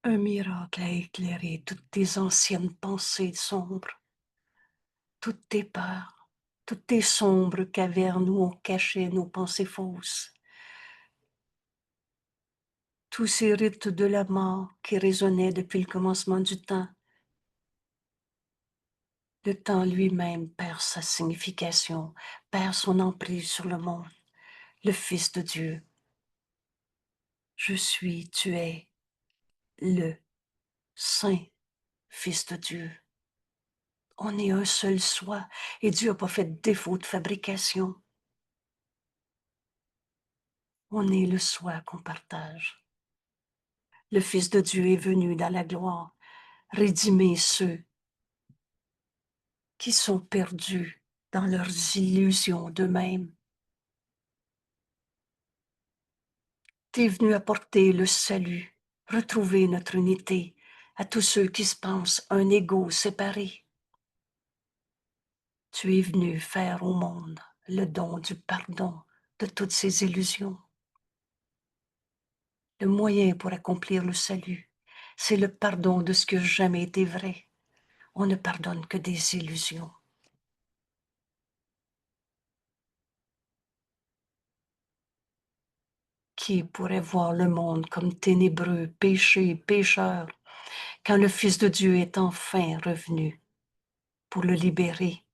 Un miracle a éclairé toutes tes anciennes pensées sombres, toutes tes peurs, toutes tes sombres cavernes où on cachait nos pensées fausses. Tous ces rites de la mort qui résonnaient depuis le commencement du temps. Le temps lui-même perd sa signification, perd son emprise sur le monde. Le Fils de Dieu. Je suis, tu es, le Saint Fils de Dieu. On est un seul soi et Dieu n'a pas fait défaut de fabrication. On est le soi qu'on partage. Le Fils de Dieu est venu dans la gloire, rédimer ceux qui sont perdus dans leurs illusions d'eux-mêmes. Tu es venu apporter le salut, retrouver notre unité à tous ceux qui se pensent un ego séparé. Tu es venu faire au monde le don du pardon de toutes ces illusions. Le moyen pour accomplir le salut, c'est le pardon de ce qui n'a jamais été vrai. On ne pardonne que des illusions. Qui pourrait voir le monde comme ténébreux, péché, pécheur, quand le Fils de Dieu est enfin revenu pour le libérer?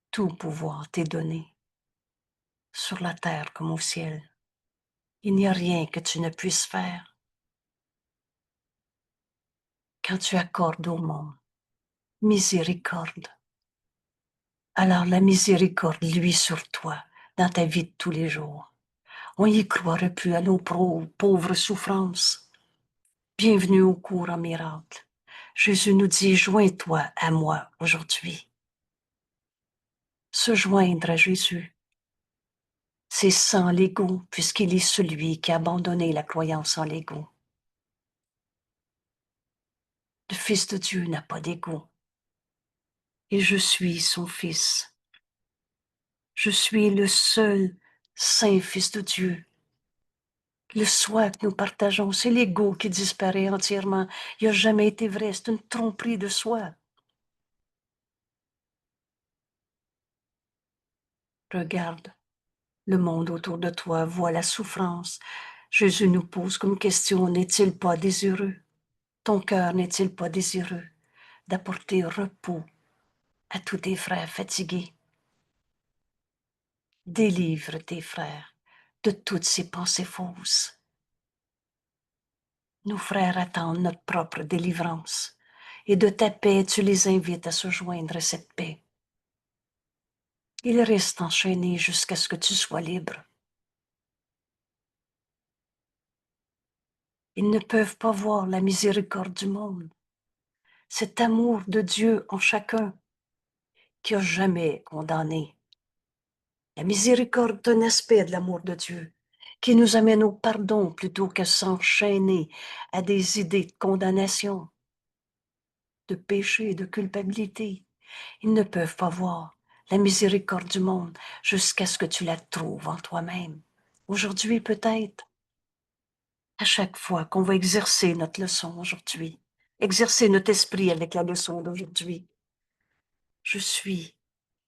Tout pouvoir t'est donné, sur la terre comme au ciel. Il n'y a rien que tu ne puisses faire. Quand tu accordes au monde miséricorde, alors la miséricorde luit sur toi dans ta vie de tous les jours. On n'y croirait plus à nos pauvres souffrances. Bienvenue au cours en miracle. Jésus nous dit, joins-toi à moi aujourd'hui. Se joindre à Jésus, c'est sans l'ego, puisqu'il est celui qui a abandonné la croyance en l'ego. Le Fils de Dieu n'a pas d'ego. Et je suis son Fils. Je suis le seul saint Fils de Dieu. Le soi que nous partageons, c'est l'ego qui disparaît entièrement. Il n'a jamais été vrai, c'est une tromperie de soi. Regarde le monde autour de toi, vois la souffrance. Jésus nous pose comme question, n'est-il pas désireux? Ton cœur n'est-il pas désireux d'apporter repos à tous tes frères fatigués? Délivre tes frères de toutes ces pensées fausses. Nos frères attendent notre propre délivrance. Et de ta paix, tu les invites à se joindre à cette paix. Ils restent enchaînés jusqu'à ce que tu sois libre. Ils ne peuvent pas voir la miséricorde du monde, cet amour de Dieu en chacun qui n'a jamais condamné. La miséricorde est un aspect de l'amour de Dieu qui nous amène au pardon plutôt qu'à s'enchaîner à des idées de condamnation, de péché, de culpabilité. Ils ne peuvent pas voir la miséricorde du monde jusqu'à ce que tu la trouves en toi-même. Aujourd'hui, peut-être, à chaque fois qu'on va exercer notre leçon aujourd'hui, exercer notre esprit avec la leçon d'aujourd'hui, je suis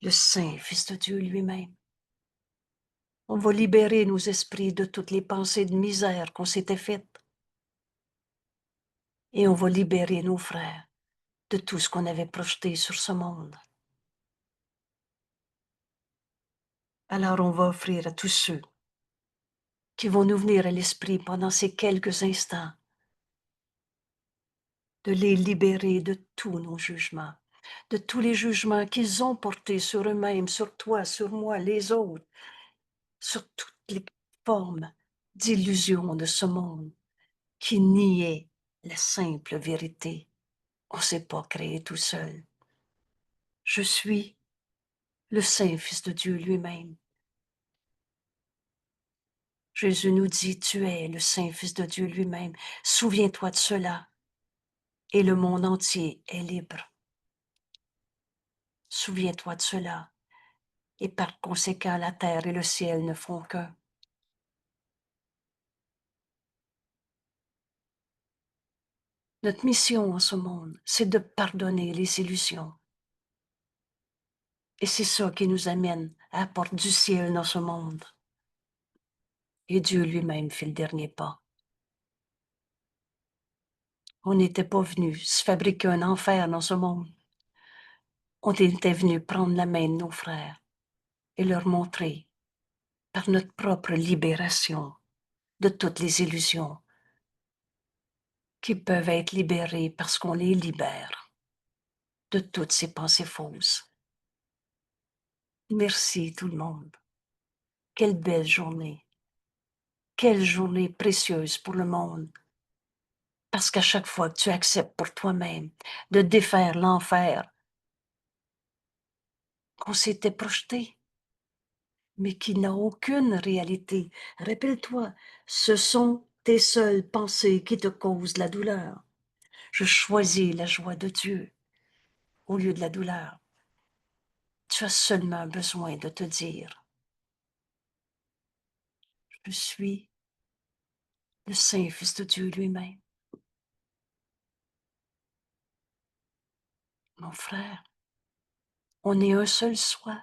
le Saint Fils de Dieu lui-même. On va libérer nos esprits de toutes les pensées de misère qu'on s'était faites. Et on va libérer nos frères de tout ce qu'on avait projeté sur ce monde. Alors on va offrir à tous ceux qui vont nous venir à l'esprit pendant ces quelques instants de les libérer de tous nos jugements, de tous les jugements qu'ils ont portés sur eux-mêmes, sur toi, sur moi, les autres, sur toutes les formes d'illusions de ce monde qui niaient la simple vérité. On ne s'est pas créé tout seul. Je suis le Saint Fils de Dieu lui-même. Jésus nous dit, tu es le Saint Fils de Dieu lui-même. Souviens-toi de cela. Et le monde entier est libre. Souviens-toi de cela. Et par conséquent, la terre et le ciel ne font qu'un. Notre mission en ce monde, c'est de pardonner les illusions. Et c'est ça qui nous amène à la porte du ciel dans ce monde. Et Dieu lui-même fait le dernier pas. On n'était pas venu se fabriquer un enfer dans ce monde. On était venu prendre la main de nos frères et leur montrer, par notre propre libération, de toutes les illusions qui peuvent être libérées parce qu'on les libère de toutes ces pensées fausses. Merci tout le monde. Quelle belle journée. Quelle journée précieuse pour le monde. Parce qu'à chaque fois que tu acceptes pour toi-même de défaire l'enfer qu'on s'était projeté, mais qui n'a aucune réalité. Rappelle-toi, ce sont tes seules pensées qui te causent la douleur. Je choisis la joie de Dieu au lieu de la douleur. Tu as seulement besoin de te dire, je suis le Saint Fils de Dieu lui-même. Mon frère, on est un seul soi.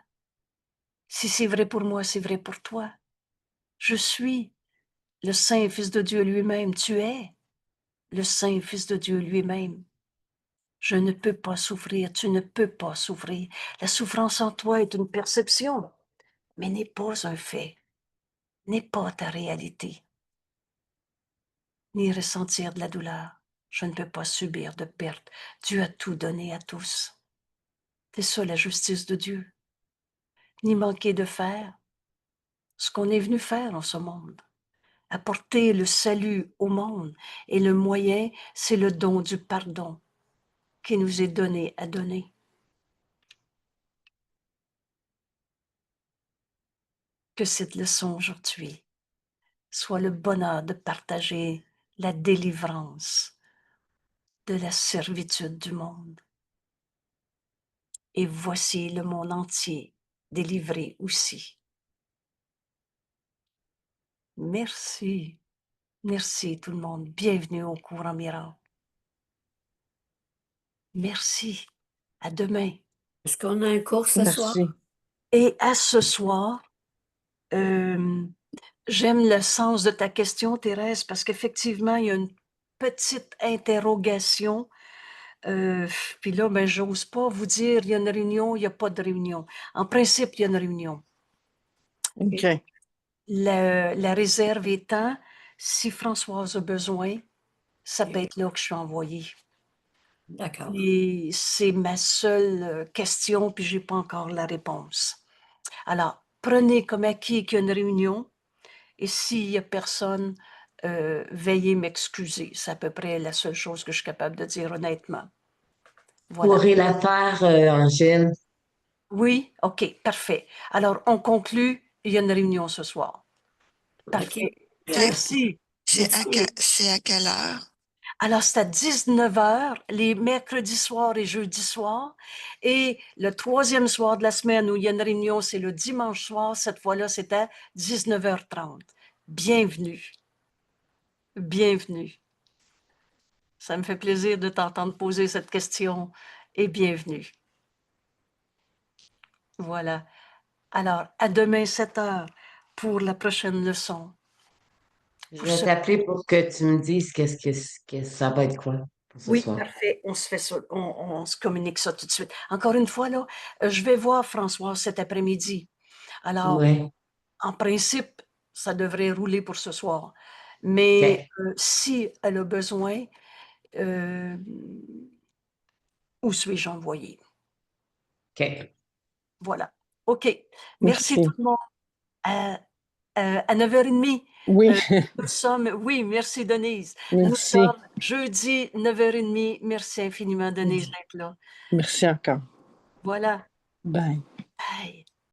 Si c'est vrai pour moi, c'est vrai pour toi. Je suis le Saint Fils de Dieu lui-même. Tu es le Saint Fils de Dieu lui-même. Je ne peux pas souffrir, tu ne peux pas souffrir. La souffrance en toi est une perception, mais n'est pas un fait, n'est pas ta réalité. Ni ressentir de la douleur. Je ne peux pas subir de perte. Dieu a tout donné à tous. C'est ça la justice de Dieu. Ni manquer de faire ce qu'on est venu faire en ce monde. Apporter le salut au monde. Et le moyen, c'est le don du pardon qui nous est donné à donner. Que cette leçon aujourd'hui soit le bonheur de partager la délivrance de la servitude du monde. Et voici le monde entier délivré aussi. Merci. Merci tout le monde. Bienvenue au cours en miracle. Merci. À demain. Est-ce qu'on a un cours ce soir? Merci. Et à ce soir, j'aime le sens de ta question, Thérèse, parce qu'effectivement, il y a une petite interrogation. Puis là, ben, j'ose pas vous dire, il y a une réunion, il n'y a pas de réunion. En principe, il y a une réunion. OK. La réserve étant, si Françoise a besoin, ça peut Oui. être là que je suis envoyée. D'accord. Et c'est ma seule question, puis j'ai pas encore la réponse. Alors, prenez comme acquis qu'il y a une réunion, et s'il y a personne, veuillez m'excuser. C'est à peu près la seule chose que je suis capable de dire honnêtement. Voilà. Pourrez la faire, Angèle. Oui, OK, parfait. Alors, on conclut, il y a une réunion ce soir. OK. Parfait. Bien. Merci. Merci. C'est à quelle heure? Alors, c'est à 19h, les mercredis soirs et jeudis soirs. Et le troisième soir de la semaine où il y a une réunion, c'est le dimanche soir. Cette fois-là, c'est à 19h30. Bienvenue. Bienvenue. Ça me fait plaisir de t'entendre poser cette question et bienvenue. Voilà. Alors, à demain 7h pour la prochaine leçon. Je vais t'appeler pour que tu me dises que ça va être quoi pour ce Oui, soir. parfait. On se fait ça, on se communique ça tout de suite. Encore une fois, là, je vais voir François cet après-midi. Alors, Ouais. en principe, ça devrait rouler pour ce soir. Mais OK. si elle a besoin, euh, où suis-je envoyé? OK. Voilà. OK. Merci Merci. tout le monde. À 9h30. Oui, Nous sommes, oui, merci Denise. Nous merci. sommes jeudi 9h30. Merci infiniment Denise d'être là. Merci encore. Voilà. Bye. Bye.